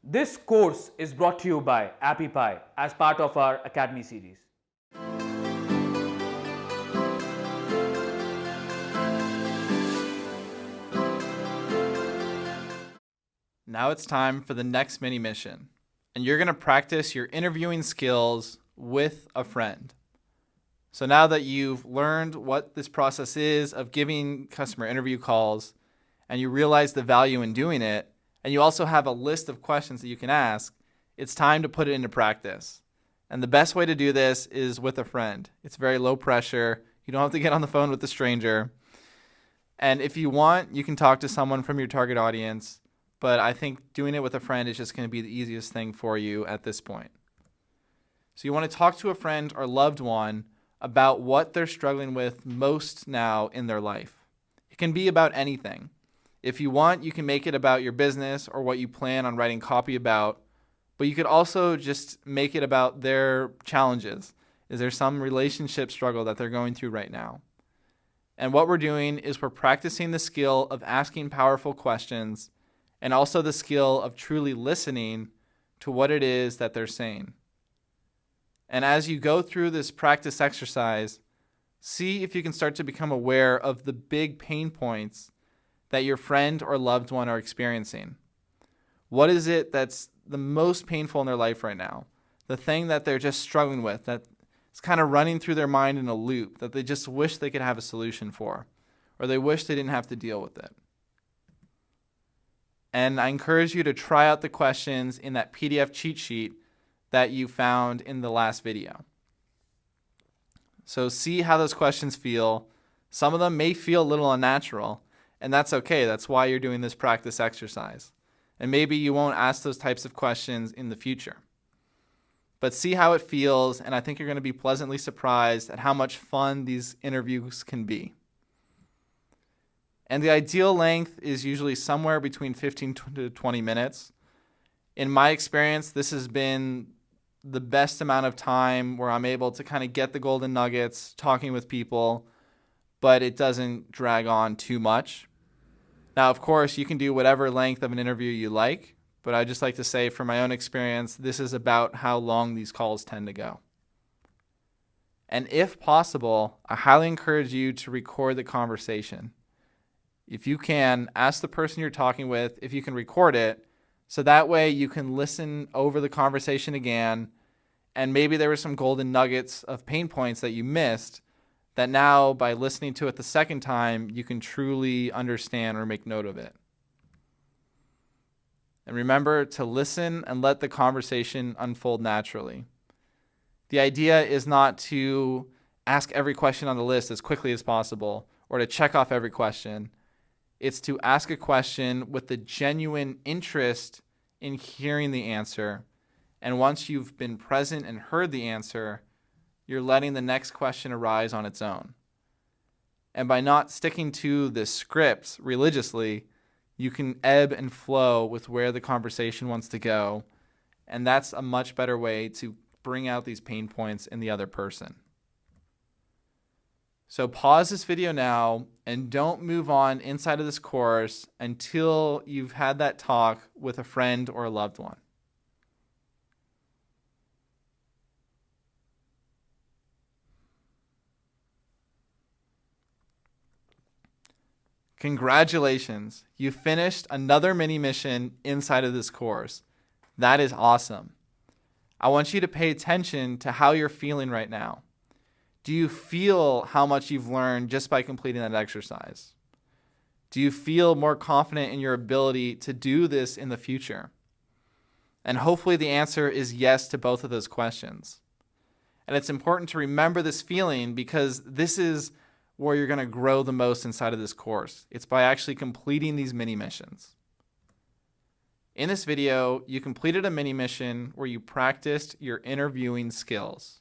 This course is brought to you by Appy Pie as part of our Academy series. Now it's time for the next mini mission, and you're going to practice your interviewing skills with a friend. So now that you've learned what this process is of giving customer interview calls, and you realize the value in doing it, and you also have a list of questions that you can ask, it's time to put it into practice. And the best way to do this is with a friend. It's very low pressure. You don't have to get on the phone with a stranger. And if you want, you can talk to someone from your target audience, but I think doing it with a friend is just going to be the easiest thing for you at this point. So you want to talk to a friend or loved one about what they're struggling with most now in their life. It can be about anything. If you want, you can make it about your business or what you plan on writing copy about, but you could also just make it about their challenges. Is there some relationship struggle that they're going through right now? And what we're doing is we're practicing the skill of asking powerful questions and also the skill of truly listening to what it is that they're saying. And as you go through this practice exercise, see if you can start to become aware of the big pain points that your friend or loved one are experiencing. What is it that's the most painful in their life right now? The thing that they're just struggling with, that is kind of running through their mind in a loop, that they just wish they could have a solution for, or they wish they didn't have to deal with it. And I encourage you to try out the questions in that PDF cheat sheet that you found in the last video. So see how those questions feel. Some of them may feel a little unnatural, and that's okay. That's why you're doing this practice exercise. And maybe you won't ask those types of questions in the future. But see how it feels, and I think you're going to be pleasantly surprised at how much fun these interviews can be. And the ideal length is usually somewhere between 15 to 20 minutes. In my experience, this has been the best amount of time where I'm able to kind of get the golden nuggets, talking with people, but it doesn't drag on too much. Now, of course, you can do whatever length of an interview you like, but I just like to say from my own experience, this is about how long these calls tend to go. And if possible, I highly encourage you to record the conversation. If you can, ask the person you're talking with if you can record it, so that way you can listen over the conversation again, and maybe there were some golden nuggets of pain points that you missed that now by listening to it the second time, you can truly understand or make note of it. And remember to listen and let the conversation unfold naturally. The idea is not to ask every question on the list as quickly as possible or to check off every question. It's to ask a question with the genuine interest in hearing the answer. And once you've been present and heard the answer, you're letting the next question arise on its own. And by not sticking to the scripts religiously, you can ebb and flow with where the conversation wants to go. And that's a much better way to bring out these pain points in the other person. So pause this video now and don't move on inside of this course until you've had that talk with a friend or a loved one. Congratulations, you finished another mini mission inside of this course. That is awesome. I want you to pay attention to how you're feeling right now. Do you feel how much you've learned just by completing that exercise? Do you feel more confident in your ability to do this in the future? And hopefully the answer is yes to both of those questions. And it's important to remember this feeling because this is where you're going to grow the most inside of this course. It's by actually completing these mini missions. In this video, you completed a mini mission where you practiced your interviewing skills.